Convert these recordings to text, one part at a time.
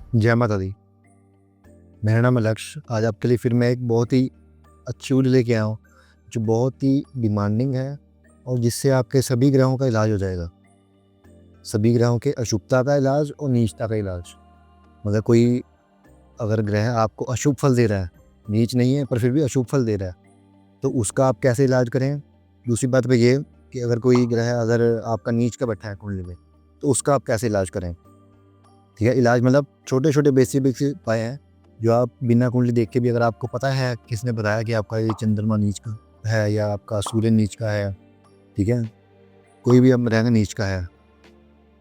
जय माता दी। मेरा नाम है लक्ष्य। आज आपके लिए फिर मैं एक बहुत ही अच्छी वीडियो लेके आया हूँ, जो बहुत ही डिमांडिंग है और जिससे आपके सभी ग्रहों का इलाज हो जाएगा। सभी ग्रहों के अशुभता का इलाज और नीचता का इलाज। मगर कोई अगर ग्रह आपको अशुभ फल दे रहा है, नीच नहीं है पर फिर भी अशुभ फल दे रहा है, तो उसका आप कैसे इलाज करें। दूसरी बात पे ये कि अगर कोई ग्रह अगर आपका नीच का बैठा है कुंडली में, तो उसका आप कैसे इलाज करें। ठीक है, इलाज मतलब छोटे छोटे बेसिक उपाय हैं जो आप बिना कुंडली देख के भी, अगर आपको पता है किसने बताया कि आपका ये चंद्रमा नीच का है या आपका सूर्य नीच का है, ठीक है, कोई भी अब रहना नीच का है,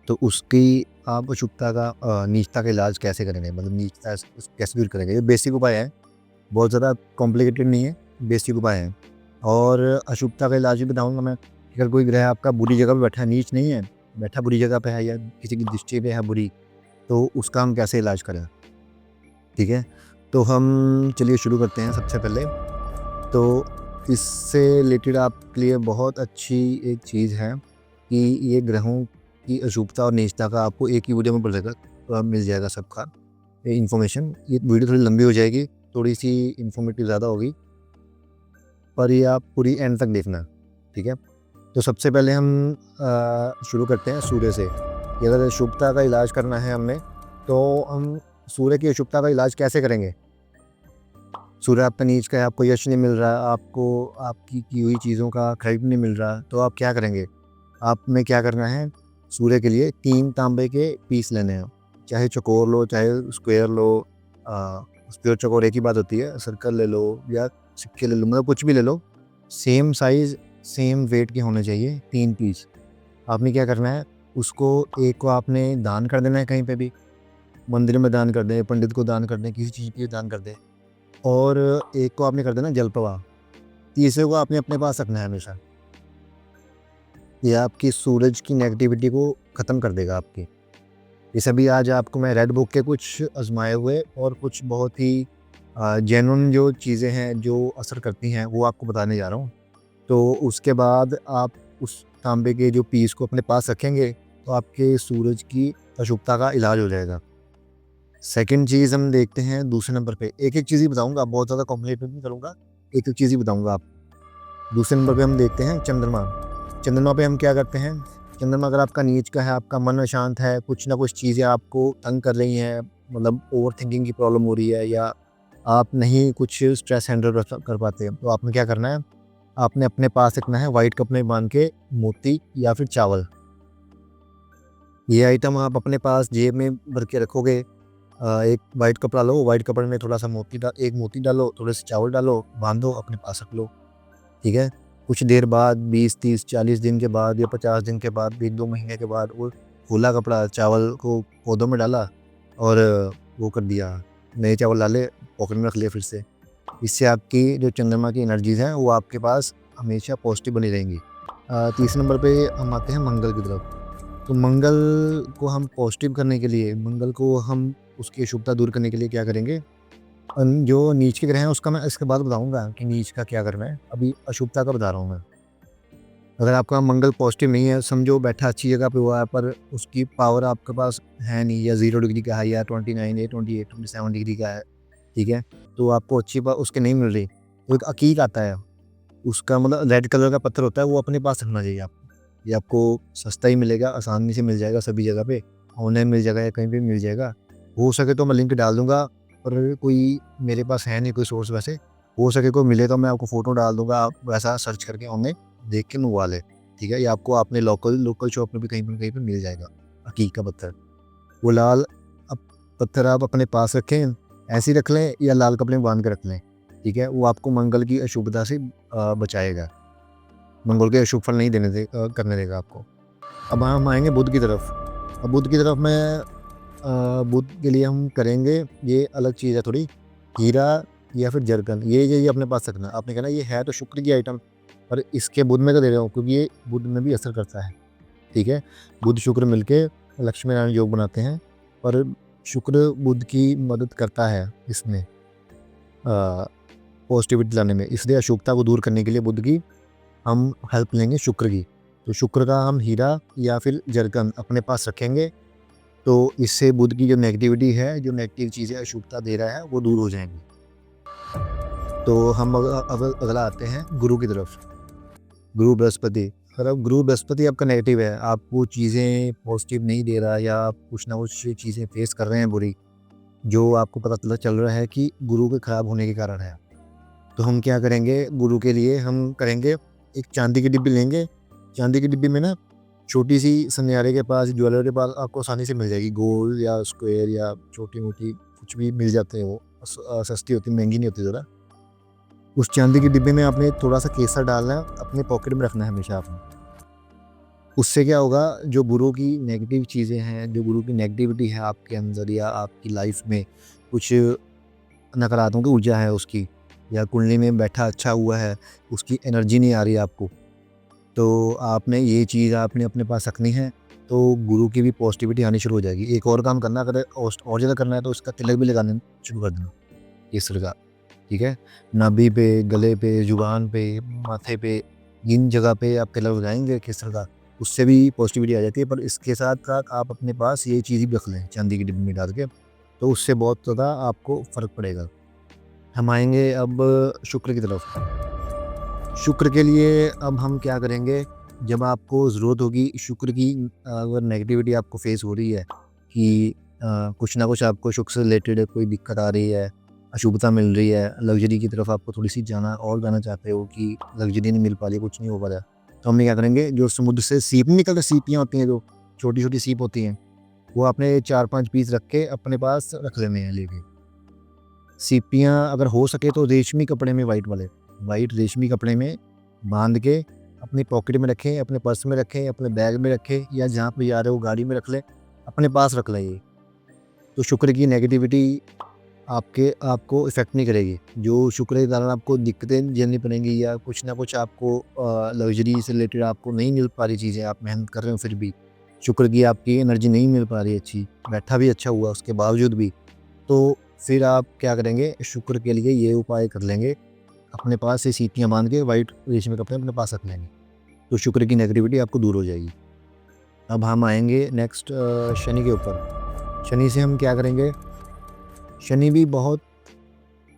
तो उसकी आप अशुभता का नीचता का इलाज कैसे करेंगे, मतलब नीचता कैसे दूर करेंगे। ये बेसिक उपाय है, बहुत ज़्यादा कॉम्प्लिकेटेड नहीं है, बेसिक उपाय है। और अशुभता का इलाज भी बताऊँगा मैं। अगर कोई ग्रह आपका बुरी जगह पर बैठा है, नीच नहीं है, बैठा बुरी जगह पे है या किसी की दृष्टि पे है बुरी, तो उसका हम कैसे इलाज करें। ठीक है, तो हम चलिए शुरू करते हैं। सबसे पहले तो इससे रिलेटेड आपके लिए बहुत अच्छी एक चीज़ है कि ये ग्रहों की अशुभता और नीचता का आपको एक ही वीडियो में मिल जाएगा सबका इन्फॉर्मेशन। ये वीडियो थोड़ी लंबी हो जाएगी, थोड़ी सी इन्फॉर्मेटिव ज़्यादा होगी, पर ये आप पूरी एंड तक देखना। ठीक है, तो सबसे पहले हम शुरू करते हैं सूर्य से कि अगर अशुभता का इलाज करना है हमने, तो हम सूर्य की अशुभता का इलाज कैसे करेंगे। सूर्य आपका नीच का है, आपको यश नहीं मिल रहा, आपको आपकी की हुई चीज़ों का क्रेडिट नहीं मिल रहा, तो आप क्या करेंगे। आपने क्या करना है, सूर्य के लिए 3 तांबे के पीस लेने हैं, चाहे चौकोर लो चाहे स्क्वायर लो। स्क्वायर चौकोर एक ही बात होती है, सर्कल ले लो या सिक्के ले लो, मतलब कुछ भी ले लो, सेम साइज़ सेम वेट के होने चाहिए 3 पीस। आपने क्या करना है, उसको एक को आपने दान कर देना है, कहीं पे भी मंदिर में दान कर दें, पंडित को दान कर दें, किसी चीज़ के लिए दान कर दें। और एक को आपने कर देना जल प्रवाह, तीसरे को आपने अपने पास रखना है हमेशा। ये आपकी सूरज की नेगेटिविटी को ख़त्म कर देगा आपकी। ये सभी आज आपको मैं रेड बुक के कुछ आजमाए हुए और कुछ बहुत ही जेन्युइन जो चीज़ें हैं जो असर करती हैं, वो आपको बताने जा रहा हूँ। तो उसके बाद आप उस तांबे के जो पीस को अपने पास रखेंगे, तो आपके सूरज की अशुभता का इलाज हो जाएगा। सेकंड चीज़ हम देखते हैं दूसरे नंबर पे। एक-एक चीज़ ही बताऊँगा, बहुत ज़्यादा कॉम्प्लिकेटेड नहीं करूँगा, एक-एक चीज़ ही बताऊँगा आप। दूसरे नंबर पे हम देखते हैं चंद्रमा। चंद्रमा पे हम क्या करते हैं, चंद्रमा अगर आपका नीच का है, आपका मन अशांत है, कुछ ना कुछ चीज़ें आपको तंग कर रही हैं, मतलब ओवरथिंकिंग की प्रॉब्लम हो रही है या आप नहीं कुछ स्ट्रेस हैंडल कर पाते, तो आपने क्या करना है, आपने अपने पास रखना है व्हाइट कपड़े में बांध के मोती या फिर चावल। ये आइटम आप अपने पास जेब में भर के रखोगे। एक वाइट कपड़ा लो, वाइट कपड़े में थोड़ा सा एक मोती डालो, थोड़े से चावल डालो, बांधो, अपने पास रख लो। ठीक है, कुछ देर बाद 20 30 40 दिन के बाद या 50 दिन के बाद, 1-2 महीने के बाद, वो फूला कपड़ा चावल को पौधों में डाला और वो कर दिया, नए चावल डाले, पॉकेट में रख लिया फिर से। इससे आपकी जो चंद्रमा की एनर्जीज़ हैं वो आपके पास हमेशा पॉजिटिव बनी रहेंगी। तीसरे नंबर पे हम आते हैं मंगल की तरफ। तो मंगल को हम पॉजिटिव करने के लिए, मंगल को हम उसकी अशुभता दूर करने के लिए क्या करेंगे। जो नीच के ग्रह हैं उसका मैं इसके बाद बताऊँगा कि नीच का क्या करना है, अभी अशुभता का बता रहा हूँ मैं। अगर आपका मंगल पॉजिटिव नहीं है, समझो बैठा अच्छी जगह पे हुआ है पर उसकी पावर आपके पास है नहीं, या 0 डिग्री का है या 29 या 28 27 डिग्री का है, ठीक है, तो आपको अच्छी उसके नहीं मिल रही, तो एक अकीक आता है, उसका मतलब रेड कलर का पत्थर होता है, वो अपने पास रखना चाहिए आपको। ये आपको सस्ता ही मिलेगा, आसानी से मिल जाएगा सभी जगह पे, ऑनलाइन मिल जाएगा या कहीं पे मिल जाएगा। हो सके तो मैं लिंक डाल दूँगा, पर कोई मेरे पास है नहीं कोई सोर्स वैसे। हो सके कोई मिले तो मैं आपको फ़ोटो डाल दूँगा, आप वैसा सर्च करके ऑनलाइन देख के मंगवा लें। ठीक है, ये आपको अपने लोकल शॉप में भी कहीं पे मिल जाएगा, अकीक का पत्थर। वो लाल अप पत्थर आप अपने पास रखें, ऐसे ही रख लें या लाल कपड़े में बाँध के रख लें। ठीक है, वो आपको मंगल की अशुभता से बचाएगा। मंगल के अशुभ फल नहीं करने देगा आपको। अब हम आएँगे बुध की तरफ। अब बुध की तरफ में बुध के लिए हम करेंगे, ये अलग चीज़ है थोड़ी, हीरा या फिर जरकन, ये अपने पास रखना। आपने कहना ये है तो शुक्र की आइटम, पर इसके बुध में तो दे रहा हूँ क्योंकि ये बुध में भी असर करता है। ठीक है, बुध शुक्र मिलके लक्ष्मी नारायण योग बनाते हैं, पर शुक्र बुध की मदद करता है इसमें पॉजिटिविटी लाने में, इसलिए अशुभता को दूर करने के लिए बुध की हम हेल्प लेंगे शुक्र की। तो शुक्र का हम हीरा या फिर जरकन अपने पास रखेंगे, तो इससे बुध की जो नेगेटिविटी है, जो नेगेटिव चीज़ें अशुभता दे रहा है, वो दूर हो जाएंगी। तो हम अब अगला आते हैं गुरु की तरफ। गुरु बृहस्पति, अगर गुरु बृहस्पति आपका नेगेटिव है, आप वो चीज़ें पॉजिटिव नहीं दे रहा या आप कुछ ना कुछ चीज़ें फेस कर रहे हैं बुरी, जो आपको पता चल रहा है कि गुरु के खराब होने के कारण है, तो हम क्या करेंगे, गुरु के लिए हम करेंगे, एक चांदी की डिब्बी लेंगे। चांदी की डिब्बी में ना छोटी सी सनियारे के पास, ज्वेलर के पास आपको आसानी से मिल जाएगी, गोल या स्क्वायर या छोटी मोटी कुछ भी मिल जाते हैं, वो सस्ती होती, महंगी नहीं होती ज़रा। उस चांदी की डिब्बे में आपने थोड़ा सा केसर डालना है, अपने पॉकेट में रखना है हमेशा आपने। उससे क्या होगा, जो गुरु की नेगेटिव चीज़ें हैं, जो गुरु की नेगेटिविटी है आपके अंदर या आपकी लाइफ में कुछ नकारात्मक ऊर्जा है उसकी, या कुंडली में बैठा अच्छा हुआ है, उसकी एनर्जी नहीं आ रही आपको, तो आपने ये चीज़ आपने अपने पास रखनी है, तो गुरु की भी पॉजिटिविटी आनी शुरू हो जाएगी। एक और काम करना, अगर और ज़्यादा करना है तो उसका तिलक भी लगाना शुरू कर देना केसर का, ठीक है। नाभि पे, गले पे, जुबान पे, माथे पे, इन जगह पे आप तिलक लगाएंगे केसर का, उससे भी पॉजिटिविटी आ जाती है। पर इसके साथ साथ आप अपने पास ये चीज़ भी रख लें चांदी की डिब्बी में डाल के, तो उससे बहुत ज़्यादा आपको फ़र्क पड़ेगा। हम आएंगे अब शुक्र की तरफ। शुक्र के लिए अब हम क्या करेंगे, जब आपको ज़रूरत होगी शुक्र की, अगर नेगेटिविटी आपको फेस हो रही है कि कुछ ना कुछ आपको शुक्र से रिलेटेड कोई दिक्कत आ रही है, अशुभता मिल रही है, लग्जरी की तरफ आपको थोड़ी सी जाना चाहते हो कि लग्जरी नहीं मिल पा रही, कुछ नहीं हो पा रहा, तो हम क्या करेंगे, जो समुद्र से सीप नहीं निकलते, सीपियाँ होती हैं जो छोटी छोटी सीप होती हैं, वो आपने 4-5 पीस रख के अपने पास रख लेने हैं लेके। सीपियाँ अगर हो सके तो रेशमी कपड़े में, वाइट रेशमी कपड़े में बांध के अपनी पॉकेट में रखें, अपने पर्स में रखें, अपने बैग में रखें, या जहाँ पे जा रहे हो गाड़ी में रख लें, अपने पास रख लें ये। तो शुक्र की नेगेटिविटी आपको इफ़ेक्ट नहीं करेगी। जो शुक्र के कारण आपको दिक्कतें झेलनी पड़ेंगी या कुछ ना कुछ आपको लग्जरी से रिलेटेड आपको नहीं मिल पा रही चीज़ें, आप मेहनत कर रहे हो फिर भी शुक्र की आपकी एनर्जी नहीं मिल पा रही अच्छी, बैठा भी अच्छा हुआ उसके बावजूद भी, तो फिर आप क्या करेंगे, शुक्र के लिए ये उपाय कर लेंगे, अपने पास से सीपियाँ बांध के वाइट रेशमी कपड़े अपने पास रख लेंगे, तो शुक्र की नेगेटिविटी आपको दूर हो जाएगी। अब हम आएंगे नेक्स्ट शनि के ऊपर। शनि से हम क्या करेंगे, शनि भी बहुत,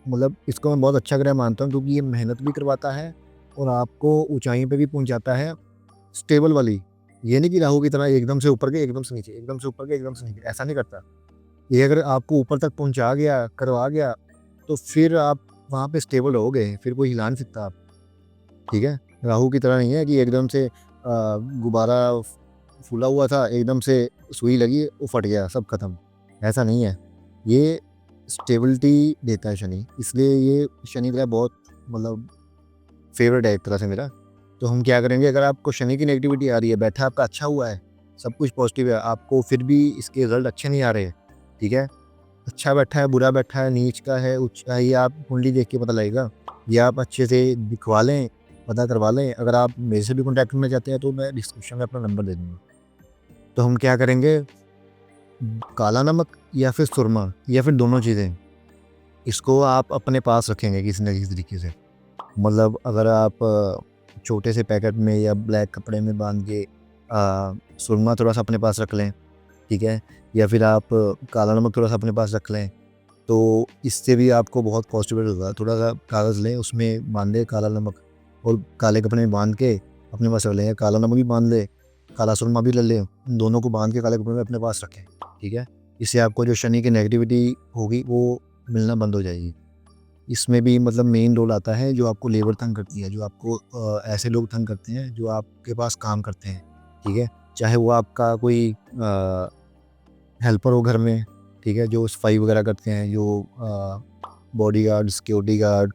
मतलब इसको मैं बहुत अच्छा ग्रह मानता हूँ, क्योंकि ये मेहनत भी करवाता है और आपको ऊंचाई पे भी पहुँचाता है, स्टेबल वाली। ये नहीं कि राहु की तरह एकदम से ऊपर गए, एकदम से नीचे, एकदम से ऊपर गए, एकदम से नीचे, ऐसा नहीं करता। ये अगर आपको ऊपर तक पहुँचा गया, करवा गया, तो फिर आप वहाँ पे स्टेबल हो गए, फिर कोई हिला नहीं सकता आप, ठीक है। राहु की तरह नहीं है कि एकदम से गुब्बारा फूला हुआ था, एकदम से सुई लगी, वो फट गया, सब खत्म, ऐसा नहीं है। ये स्टेबिलिटी देता है शनि, इसलिए ये शनि ग्रह बहुत, मतलब फेवरेट है एक तरह से मेरा। तो हम क्या करेंगे, अगर आपको शनि की नेगेटिविटी आ रही है, बैठा आपका अच्छा हुआ है, सब कुछ पॉजिटिव है, आपको फिर भी इसके रिजल्ट अच्छे नहीं आ रहे, ठीक है, अच्छा बैठा है, बुरा बैठा है, नीच का है, उच्च का है, ये आप कुंडली देख के पता लगेगा, या आप अच्छे से दिखवा लें, पता करवा लें। अगर आप मेरे से भी कॉन्टैक्ट करना चाहते हैं तो मैं डिस्क्रिप्शन में अपना नंबर दे दूँगा। तो हम क्या करेंगे, काला नमक या फिर सुरमा या फिर दोनों चीज़ें, इसको आप अपने पास रखेंगे किसी न किसी तरीके से। मतलब अगर आप छोटे से पैकेट में या ब्लैक कपड़े में बांध के सुरमा थोड़ा सा अपने पास रख लें, ठीक है, या फिर आप काला नमक थोड़ा सा अपने पास रख लें, तो इससे भी आपको बहुत पॉजिटिव होगा। थोड़ा सा कागज़ लें, उसमें बांध दें काला नमक, और काले कपड़े में बांध के अपने पास रख लें, काला नमक भी बांध लें, काला सुरमा भी ले लें, दोनों को बांध के काले कपड़े में अपने पास रखें, ठीक है। इससे आपको जो शनि की नेगेटिविटी होगी वो मिलना बंद हो जाएगी। इसमें भी मतलब मेन रोल आता है जो आपको लेबर तंग करती है, जो आपको ऐसे लोग तंग करते हैं जो आपके पास काम करते हैं, ठीक है, चाहे वो आपका कोई हेल्पर हो घर में, ठीक है, जो सफाई वगैरह करते हैं, जो बॉडीगार्ड, सिक्योरिटी गार्ड,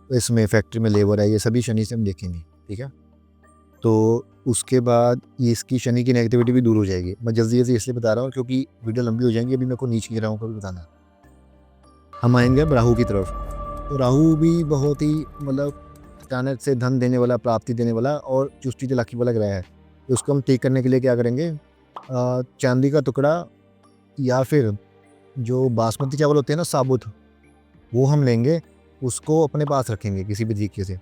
इसमें फैक्ट्री में लेबर है, ये सभी शनि से हम देखेंगे, ठीक है। तो उसके बाद ये इसकी शनि की नेगेटिविटी भी दूर हो जाएगी। मैं जल्दी जल्दी इसलिए बता रहा हूँ क्योंकि वीडियो लंबी हो जाएंगी, अभी मेरे को नीचे ग्रहों का भी बताना। हम आएंगे अब राहु की तरफ। तो राहु भी बहुत ही, मतलब अचानक से धन देने वाला, प्राप्ति देने वाला और चुस्ती चालाकी वाला ग्रह है। तो उसको हम ठीक करने के लिए क्या करेंगे, चांदी का टुकड़ा या फिर जो बासमती चावल होते हैं ना साबुत, वो हम लेंगे, उसको अपने पास रखेंगे किसी भी तरीके से,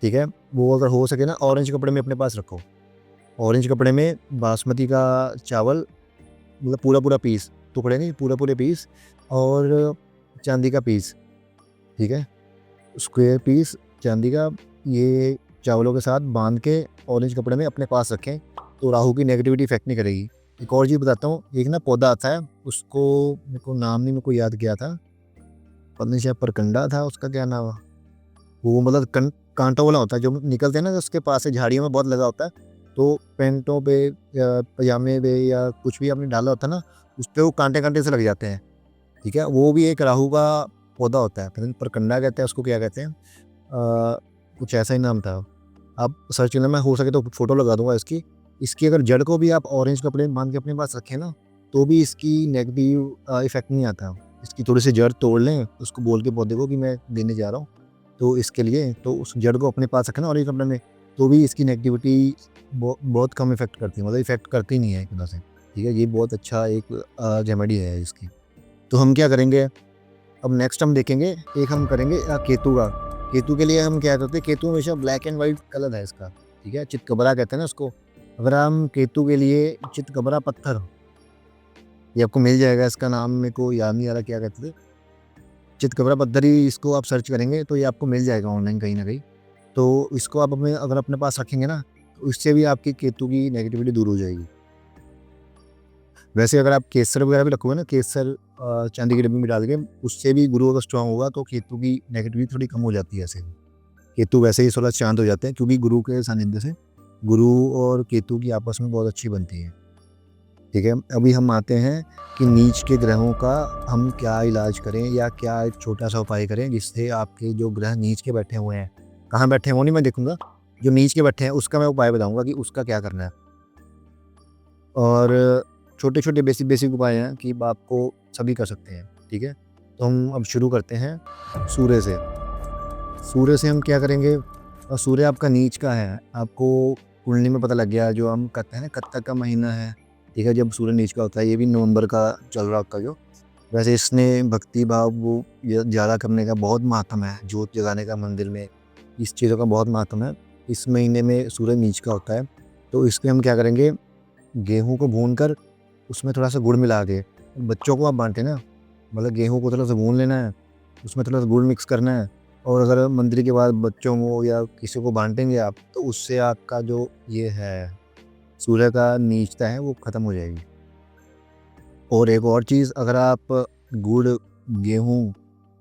ठीक है। वो अगर हो सके ना ऑरेंज कपड़े में अपने पास रखो, ऑरेंज कपड़े में बासमती का चावल मतलब पूरा पीस, टुकड़े नहीं, पूरे पीस, और चांदी का पीस, ठीक है, स्क्वायर पीस चांदी का, ये चावलों के साथ बांध के ऑरेंज कपड़े में अपने पास रखें, तो राहु की नेगेटिविटी इफेक्ट नहीं करेगी। एक और चीज़ बताता हूँ, एक ना पौधा आता है, उसको मेरे को नाम नहीं, मेरे को याद किया था, पता नहीं शायद परकंडा था उसका, क्या नाम है वो, मतलब कांटों वाला होता है, जो निकलते हैं ना, उसके पास से झाड़ियों में बहुत लगा होता है, तो पैंटों पे या पजामे पे या कुछ भी आपने डाला होता है ना, उस पर वो कांटे कांटे से लग जाते हैं, ठीक है, वो भी एक राहु का पौधा होता है, पता नहीं परकंडा कहते हैं उसको, क्या कहते हैं, कुछ ऐसा ही नाम था, आप सर्च करना, मैं हो सके तो फोटो लगा दूंगा इसकी। इसकी अगर जड़ को भी आप ऑरेंज कपड़े में बांध के अपने पास रखें ना, तो भी इसकी नेगेटिव इफेक्ट नहीं आता। इसकी थोड़ी सी जड़ तोड़ लें, उसको बोल के पौधे को कि मैं देने जा रहा हूँ, तो इसके लिए तो उस जड़ को अपने पास रखें ना ऑरेंज कपड़े में, तो भी इसकी नेगेटिविटी बहुत कम इफेक्ट करती है, मतलब इफेक्ट करती नहीं है एक तरह से, ठीक है, ये बहुत अच्छा एक रेमेडी है इसकी। तो हम क्या करेंगे, अब नेक्स्ट हम देखेंगे, एक हम करेंगे केतु का। केतु के लिए हम क्या करते हैं, केतु हमेशा ब्लैक एंड वाइट कलर है इसका, ठीक है, चितकबरा कहते हैं ना उसको। अगर हम केतु के लिए चितकबरा पत्थर, ये आपको मिल जाएगा, इसका नाम मेरे को याद नहीं आ रहा क्या कहते थे, चितकबरा पत्थर ही इसको आप सर्च करेंगे तो ये आपको मिल जाएगा ऑनलाइन कहीं ना कहीं। तो इसको आप अगर अपने पास रखेंगे ना, तो इससे भी आपकी केतु की नेगेटिविटी दूर हो जाएगी। वैसे अगर आप केसर वगैरह भी रखोगे ना, केसर चांदी के डिब्बे में डाल के, उससे भी गुरु अगर स्ट्रांग होगा तो केतु की नेगेटिविटी थोड़ी कम हो जाती है। ऐसे केतु वैसे ही थोड़ा शांत हो जाते हैं, क्योंकि गुरु के सानिध्य से गुरु और केतु की आपस में बहुत अच्छी बनती है, ठीक है। अभी हम आते हैं कि नीच के ग्रहों का हम क्या इलाज करें, या क्या एक छोटा सा उपाय करें जिससे आपके जो ग्रह नीच के बैठे हुए हैं, कहाँ बैठे हैं वो नहीं मैं देखूंगा, जो नीच के बैठे हैं उसका मैं उपाय बताऊंगा कि उसका क्या करना है। और छोटे छोटे बेसिक उपाय हैं कि आपको सभी कर सकते हैं, ठीक है। तो हम अब शुरू करते हैं सूर्य से। सूर्य से हम क्या करेंगे, और सूर्य आपका नीच का है, आपको कुंडली में पता लग गया, जो हम कहते हैं ना कत्तक का महीना है, ठीक है, जब सूर्य नीच का होता है, ये भी नवंबर का चल रहा होता है जो, वैसे इसने भक्ति भाव वो ज़्यादा करने का बहुत महात्म है, जोत जगाने का मंदिर में, इस चीज़ों का बहुत महात्म है। इस महीने में सूर्य नीच का होता है, तो इसमें हम क्या करेंगे, गेहूँ को भून कर उसमें थोड़ा सा गुड़ मिला के बच्चों को आप बांटें ना, मतलब गेहूँ को थोड़ा सा भून लेना है, उसमें थोड़ा सा गुड़ मिक्स करना है, और अगर मंदिर के बाद बच्चों को या किसी को बांटेंगे आप, तो उससे आपका जो ये है सूर्य का नीचता है वो ख़त्म हो जाएगी। और एक और चीज़, अगर आप गुड़ गेहूँ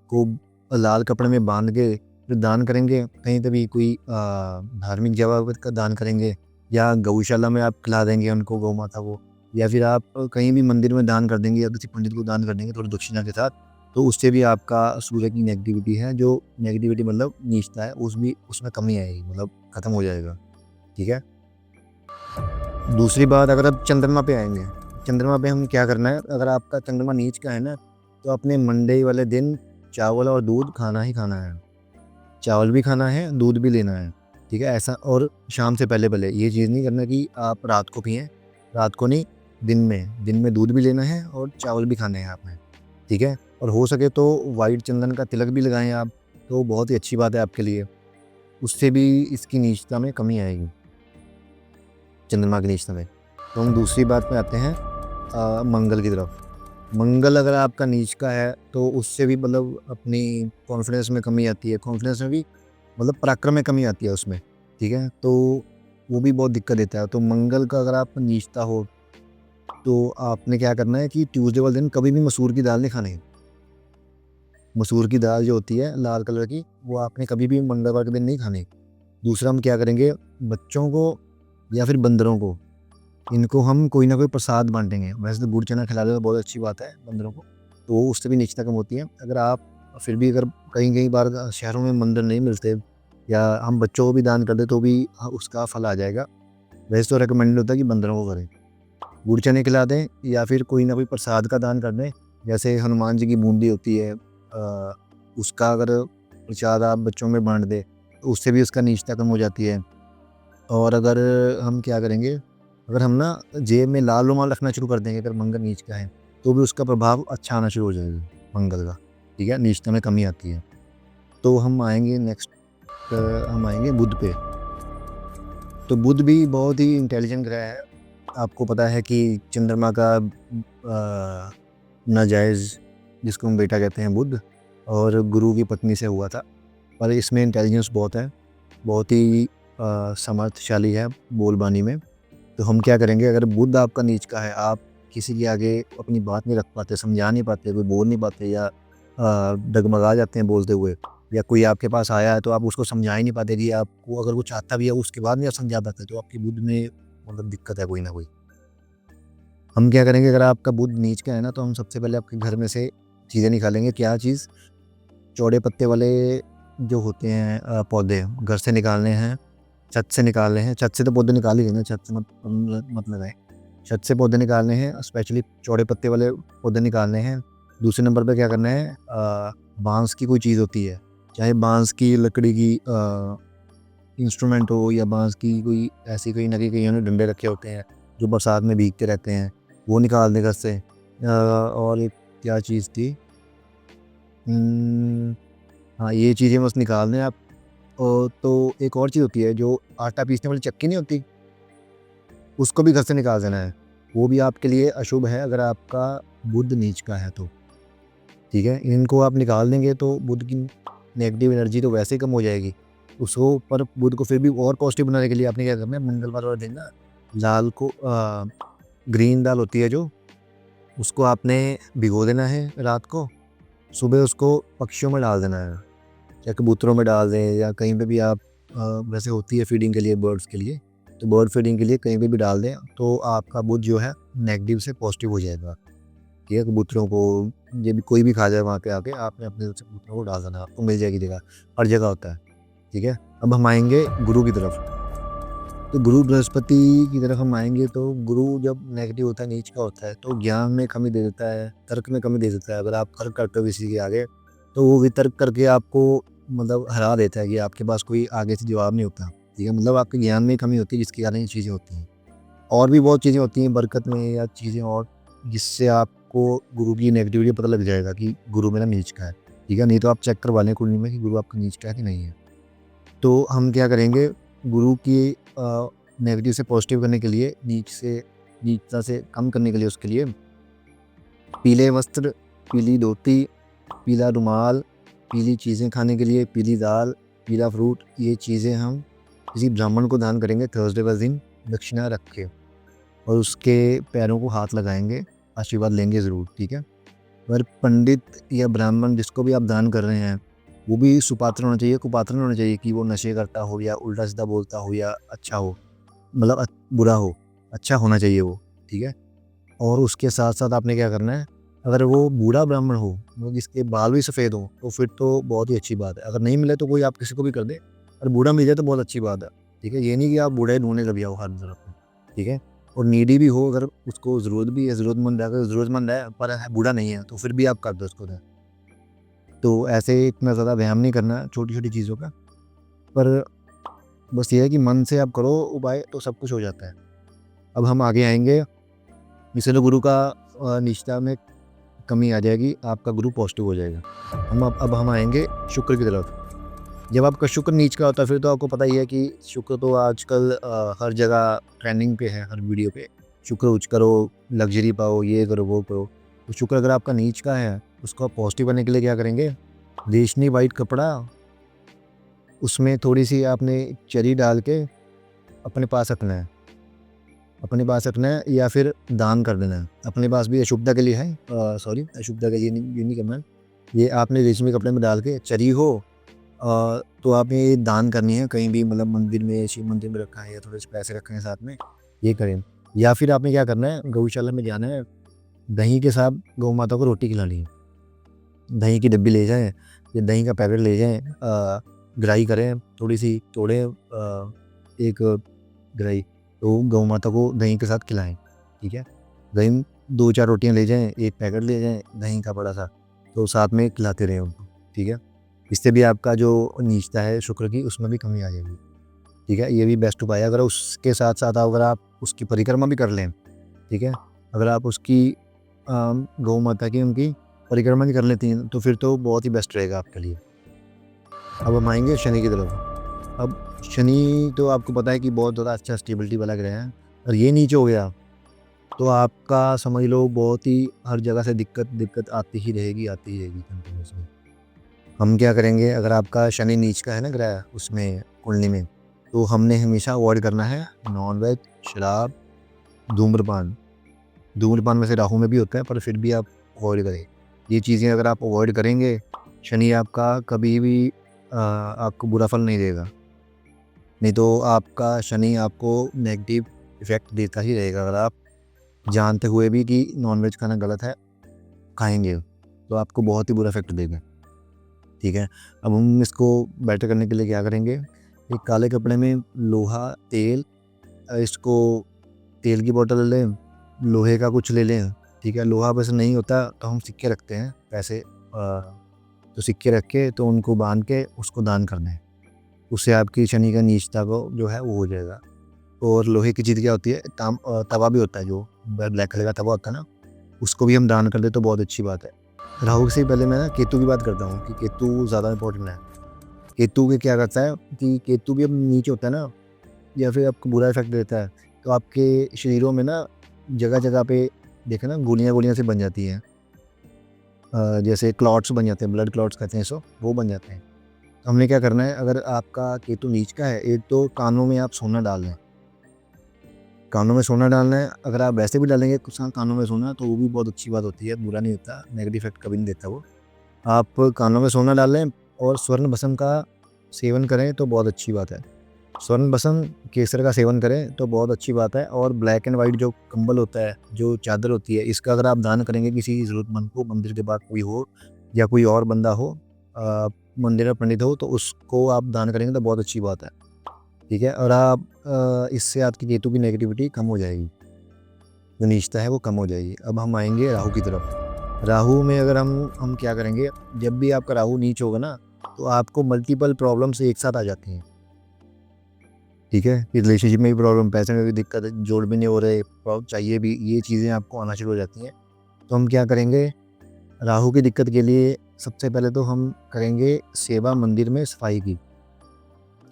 को लाल कपड़े में बांध के फिर दान करेंगे, कहीं तभी कोई धार्मिक जगह का दान करेंगे, या गौशाला में आप खिला देंगे उनको, गौ माता को, या फिर आप कहीं भी मंदिर में दान कर देंगे या किसी पंडित को दान कर देंगे थोड़ी दक्षिणा के साथ, तो उससे भी आपका सूर्य की नेगेटिविटी है, जो नेगेटिविटी मतलब नीचता है, उसमें कमी आएगी, मतलब ख़त्म हो जाएगा, ठीक है। दूसरी बात, अगर आप चंद्रमा पे आएंगे, चंद्रमा पे हम क्या करना है, अगर आपका चंद्रमा नीच का है ना, तो अपने मंडे वाले दिन चावल और दूध खाना ही खाना है, चावल भी खाना है, दूध भी लेना है, ठीक है, ऐसा। और शाम से पहले पहले ये चीज़ नहीं करना कि आप रात को पिएं, रात को नहीं, दिन में दूध भी लेना है और चावल भी खाने हैं आपने, ठीक है। और हो सके तो वाइट चंदन का तिलक भी लगाएं आप, तो बहुत ही अच्छी बात है आपके लिए, उससे भी इसकी नीचता में कमी आएगी, चंद्रमा की नीचता में। तो हम दूसरी बात पे आते हैं मंगल की तरफ। मंगल अगर आपका नीच का है, तो उससे भी मतलब अपनी कॉन्फिडेंस में कमी आती है, कॉन्फिडेंस में भी मतलब पराक्रम में कमी आती है उसमें, ठीक है, तो वो भी बहुत दिक्कत देता है। तो मंगल का अगर आप नीचता हो, तो आपने क्या करना है कि ट्यूसडे वाले दिन कभी भी मसूर की दाल नहीं खानी। मसूर की दाल जो होती है लाल कलर की, वो आपने कभी भी मंगलवार के दिन नहीं खानी। दूसरा हम क्या करेंगे, बच्चों को या फिर बंदरों को, इनको हम कोई ना कोई प्रसाद बांटेंगे। वैसे तो गुड़ चना खिला दे तो बहुत अच्छी बात है बंदरों को, तो उससे भी नीचता कम होती है। अगर आप फिर भी अगर कहीं बार शहरों में मंदिर नहीं मिलते, या हम बच्चों को भी दान कर दे, तो भी उसका फल आ जाएगा। वैसे तो रिकमेंडेड होता है कि बंदरों को करें, गुड़ चने खिला दें, या फिर कोई ना कोई प्रसाद का दान कर दें, जैसे हनुमान जी की बूंदी होती है, उसका अगर प्रसाद आप बच्चों में बांट दें, तो उससे भी उसका नीचता कम हो जाती है। और अगर हम क्या करेंगे, अगर हम ना जेब में लाल रुमाल रखना शुरू कर देंगे, अगर मंगल नीच का है, तो भी उसका प्रभाव अच्छा आना शुरू हो जाएगा मंगल का, ठीक है, नीचता में कमी आती है। तो हम आएंगे नेक्स्ट, हम आएंगे बुध पे। तो बुध भी बहुत ही इंटेलिजेंट ग्रह है। आपको पता है कि चंद्रमा का नाजायज़ जिसको हम बेटा कहते हैं बुध, और गुरु की पत्नी से हुआ था। पर इसमें इंटेलिजेंस बहुत है, बहुत ही समर्थशाली है बोलबानी में। तो हम क्या करेंगे, अगर बुध आपका नीच का है, आप किसी के आगे अपनी बात नहीं रख पाते, समझा नहीं पाते, कोई बोल नहीं पाते, या डगमगा जाते हैं बोलते हुए, या कोई आपके पास आया है तो आप उसको समझा ही नहीं पाते कि आपको अगर वो चाहता भी है उसके बाद नहीं आप समझा पाते, तो आपकी बुध में मतलब दिक्कत है कोई ना कोई। हम क्या करेंगे, अगर आपका बुध नीच का है ना, तो हम सबसे पहले आपके घर में से चीज़ें निकालेंगे। क्या चीज़? चौड़े पत्ते वाले जो होते हैं पौधे घर से निकालने हैं, छत से निकालने हैं। छत से तो पौधे निकाल ही लेंगे, छत से मत लगाएं। छत से पौधे निकालने हैं, स्पेशली चौड़े पत्ते वाले पौधे निकालने हैं। दूसरे नंबर पे क्या करना है, बांस की कोई चीज़ होती है, चाहे बांस की लकड़ी की इंस्ट्रूमेंट हो, या बांस की कोई ऐसी कोई ना कहीं ने डंडे रखे होते हैं जो बरसात में भीगते रहते हैं, वो निकाल दें घर से। और एक क्या चीज़ थी, हाँ ये चीज़ें बस निकाल दें आप। तो एक और चीज़ होती है जो आटा पीसने वाली चक्की नहीं होती, उसको भी घर से निकाल देना है। वो भी आपके लिए अशुभ है अगर आपका बुध नीच का है तो, ठीक है। इनको आप निकाल देंगे तो बुध की नेगेटिव एनर्जी तो वैसे ही कम हो जाएगी। उसको पर बुध को फिर भी और पॉजिटिव बनाने के लिए आपने क्या करना है, मंगलवार वाले दिन ना दाल को ग्रीन दाल होती है जो, उसको आपने भिगो देना है रात को, सुबह उसको पक्षियों में डाल देना है, या कबूतरों में डाल दें, या कहीं पे भी आप वैसे होती है फीडिंग के लिए बर्ड्स के लिए, तो बर्ड फीडिंग के लिए कहीं पे भी डाल दें, तो आपका बुध जो है नेगेटिव से पॉजिटिव हो जाएगा। ठीक है, कबूतरों को ये भी कोई भी खा जाए वहाँ पे आके, आपने अपने तरफ से कबूतरों को डाल देना, आपको मिल जाएगी जगह, हर जगह होता है। ठीक है, अब हम आएंगे गुरु की तरफ। तो गुरु बृहस्पति की तरफ हम आएंगे, तो गुरु जब नेगेटिव होता है, नीच का होता है, तो ज्ञान में कमी दे देता है, तर्क में कमी दे देता है। अगर आप तर्क करते हो किसी के आगे, तो वो वितर्क करके आपको मतलब हरा देता है कि आपके पास कोई आगे से जवाब नहीं होता। ठीक है, मतलब आपके ज्ञान में कमी होती है, जिसके कारण ये चीज़ें होती हैं। और भी बहुत चीज़ें होती हैं बरकत में, या चीज़ें और, जिससे आपको गुरु की नेगेटिविटी पता लग जाएगा कि गुरु मेरा नीच का है। ठीक है, नहीं तो आप चेक करवा लें कुंडली में कि गुरु आपका नीच का है कि नहीं है। तो हम क्या करेंगे, गुरु की नेगेटिव से पॉजिटिव करने के लिए, नीचता से कम करने के लिए, उसके लिए पीले वस्त्र, पीली धोती, पीला रुमाल, पीली चीज़ें खाने के लिए, पीली दाल, पीला फ्रूट, ये चीज़ें हम किसी ब्राह्मण को दान करेंगे थर्सडे वाले दिन दक्षिणा रख के, और उसके पैरों को हाथ लगाएंगे, आशीर्वाद लेंगे ज़रूर। ठीक है, पर पंडित या ब्राह्मण जिसको भी आप दान कर रहे हैं, वो भी सुपात्र होना चाहिए, कुपात्र नहीं होना चाहिए कि वो नशे करता हो, या उल्टा सीधा बोलता हो, या अच्छा हो, मतलब बुरा हो। अच्छा होना चाहिए वो। ठीक है, और उसके साथ साथ आपने क्या करना है, अगर वो बूढ़ा ब्राह्मण हो, मतलब जिसके बाल भी सफ़ेद हों, तो फिर तो बहुत ही अच्छी बात है। अगर नहीं मिले तो कोई आप किसी को भी कर दे, और बूढ़ा मिल जाए तो बहुत अच्छी बात है। ठीक है, ये नहीं कि आप बूढ़े ढूंढने लग जाओ हर तरफ में। ठीक है, और नीडी भी हो, अगर उसको ज़रूरत भी है, ज़रूरतमंद है, अगर ज़रूरतमंद है पर बूढ़ा नहीं है, तो फिर भी आप कर दो उसको दान। तो ऐसे इतना ज़्यादा व्यायाम नहीं करना छोटी छोटी चीज़ों का, पर बस ये है कि मन से आप करो उपाय, तो सब कुछ हो जाता है। अब हम आगे आएंगे, इससे तो गुरु का निष्ठा में कमी आ जाएगी, आपका गुरु पॉजिटिव हो जाएगा। अब हम आएंगे शुक्र की तरफ। जब आपका शुक्र नीच का होता है, फिर तो आपको पता ही है कि शुक्र तो आजकल हर जगह ट्रेंडिंग पे है, हर वीडियो पे शुक्र उच्च करो, लग्जरी पाओ, ये करो वो करो। तो शुक्र अगर आपका नीच का है, उसको पॉजिटिव करने के लिए क्या करेंगे, रेशमी वाइट कपड़ा, उसमें थोड़ी सी आपने चरी डाल के अपने पास रखना है, अपने पास रखना है, या फिर दान कर देना है। अपने पास भी अशुभता के लिए है, सॉरी अशुभता के लिए ये नहीं करना है। ये आपने रेशमी कपड़े में डाल के चरी हो, तो आपने ये दान करनी है कहीं भी, मतलब मंदिर में, शिव मंदिर में रखा है, या थोड़े से पैसे रखे हैं साथ में, ये करें। या फिर आपने क्या करना है, गौशाला में जाना है, दही के साथ गौ माता को रोटी खिलानी है। दही की डब्बी ले जाएं, या दही का पैकेट ले जाएं, ग्राही करें, थोड़ी सी तोड़ें, एक ग्राही, तो गौ माता को दही के साथ खिलाएं। ठीक है, दही 2-4 रोटियां ले जाएं, एक पैकेट ले जाएं दही का बड़ा सा, तो साथ में खिलाते रहें उनको। ठीक है, इससे भी आपका जो नीचता है शुक्र की, उसमें भी कमी आ जाएगी। ठीक है, ये भी बेस्ट उपाय है। अगर उसके साथ साथ अगर आप उसकी परिक्रमा भी कर लें, ठीक है, अगर आप उसकी गौ माता की उनकी परिक्रमा भी कर लेती हैं, तो फिर तो बहुत ही बेस्ट रहेगा आपके लिए। अब हम आएंगे शनि की तरफ। अब शनि तो आपको पता है कि बहुत ज़्यादा अच्छा स्टेबिलिटी वाला ग्रह है, और ये नीचे हो गया, तो आपका समझ लो बहुत ही हर जगह से दिक्कत आती ही रहेगी कंटिन्यूअसली। हम क्या करेंगे, अगर आपका शनि नीच का है ना ग्रह उसमें कुंडली में, तो हमने हमेशा अवॉइड करना है नॉन-वेज, शराब, धूम्रपान। धूम्रपान वैसे राहु में भी होता है पर फिर भी आप अवॉइड करें। ये चीज़ें अगर आप अवॉइड करेंगे, शनि आपका कभी भी आपको बुरा फल नहीं देगा। नहीं तो आपका शनि आपको नेगेटिव इफ़ेक्ट देता ही रहेगा। अगर आप जानते हुए भी कि नॉन-वेज खाना गलत है, खाएँगे, तो आपको बहुत ही बुरा इफ़ेक्ट देगा। ठीक है? अब हम इसको बेटर करने के लिए क्या करेंगे, एक काले कपड़े में लोहा, तेल, इसको तेल की बोतल ले लें, लोहे का कुछ ले लें, ठीक है? लोहा वैसे नहीं होता तो हम सिक्के रखते हैं पैसे, तो सिक्के रख के तो उनको बाँध के उसको दान करना है। उससे आपकी शनि का नीचता को जो है वो हो जाएगा। और लोहे की चीज़ क्या होती है, तवा भी होता है, जो ब्लैक कलर का तवा होता है ना, उसको भी हम दान कर दें तो बहुत अच्छी बात है। राहु से पहले मैं ना केतु की बात करता हूँ कि केतु ज़्यादा इंपॉर्टेंट है। केतु के क्या करता है कि केतु भी अब नीचे होता है ना, या फिर आपको बुरा इफ़ेक्ट देता है, तो आपके शरीरों में ना जगह-जगह पे देखें ना गोलियाँ-गोलियाँ सी बन जाती हैं। जैसे क्लॉट्स बन जाते हैं, ब्लड क्लॉट्स कहते हैं इसको, वो बन जाते हैं। तो हमने क्या करना है, अगर आपका केतु नीच का है, एक तो कानों में आप सोना डाल लें। कानों में सोना डालना है, अगर आप वैसे भी डालेंगे कानों में सोना तो वो भी बहुत अच्छी बात होती है, बुरा नहीं होता, नेगेटिव इफ़ेक्ट कभी नहीं देता वो। आप कानों में सोना डाल लें और स्वर्ण भस्म का सेवन करें तो बहुत अच्छी बात है। स्वर्ण भस्म, केसर का सेवन करें तो बहुत अच्छी बात है। और ब्लैक एंड वाइट जो कंबल होता है, जो चादर होती है, इसका अगर आप दान करेंगे किसी ज़रूरतमंद को, मंदिर के पास कोई हो या कोई और बंदा हो, मंदिर में पंडित हो, तो उसको आप दान करेंगे तो बहुत अच्छी बात है। ठीक है? और आप इससे आपकी केतु की नेगेटिविटी कम हो जाएगी, जो नीचता है वो कम हो जाएगी। अब हम आएँगे राहु की तरफ। राहु में अगर हम क्या करेंगे, जब भी आपका राहु नीच होगा ना, तो आपको मल्टीपल प्रॉब्लम्स एक साथ आ जाती हैं। ठीक है? कि रिलेशनशिप में भी प्रॉब्लम, पैसे में भी दिक्कत है, जोड़ भी नहीं हो रहे, चाहिए भी, ये चीज़ें आपको आना शुरू हो जाती हैं। तो हम क्या करेंगे, राहु की दिक्कत के लिए सबसे पहले तो हम करेंगे सेवा मंदिर में सफाई की।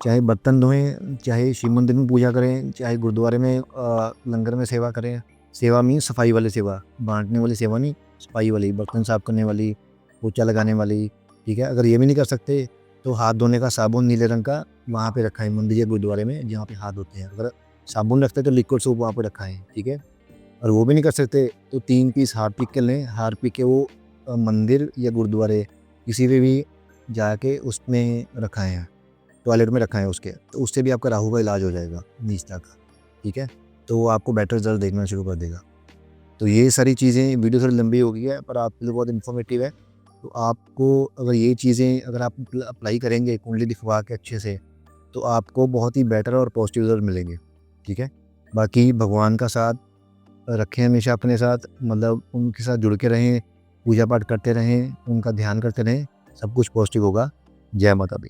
चाहे बर्तन धोएँ, चाहे शिव मंदिर में पूजा करें, चाहे गुरुद्वारे में लंगर में सेवा करें। सेवा मीन्स सफाई वाली सेवा, बाँटने वाली सेवा नहीं, सफाई वाली, बर्तन साफ करने वाली, पोछा लगाने वाली, ठीक है? अगर ये भी नहीं कर सकते, तो हाथ धोने का साबुन नीले रंग का वहाँ पे रखा है मंदिर या गुरुद्वारे में जहाँ पे हाथ धोते हैं। अगर साबुन रखते हैं तो लिक्विड सोप वहाँ पे रखा है, ठीक है? और वो भी नहीं कर सकते, तो 3 पीस हार्पिक के लें, हार्पिक के वो मंदिर या गुरुद्वारे किसी पे भी जाके उसमें रखाएँ हैं, टॉयलेट में रखा है उसके, तो उससे भी आपका राहु का इलाज हो जाएगा नीचता का, ठीक है? तो वो आपको बेटर रिज़ल्ट देखना शुरू कर देगा। तो ये सारी चीज़ें, वीडियो थोड़ी लंबी हो गई है पर आपके लिए बहुत इन्फॉर्मेटिव है। तो आपको अगर ये चीज़ें अगर आप अप्लाई करेंगे कुंडली दिखवा के अच्छे से, तो आपको बहुत ही बेटर और पॉजिटिव रिज़ल्ट मिलेंगे, ठीक है? बाकी भगवान का साथ रखें हमेशा अपने साथ, मतलब उनके साथ जुड़ के रहें, पूजा पाठ करते रहें, उनका ध्यान करते रहें, सब कुछ पॉजिटिव होगा। जय माता दी।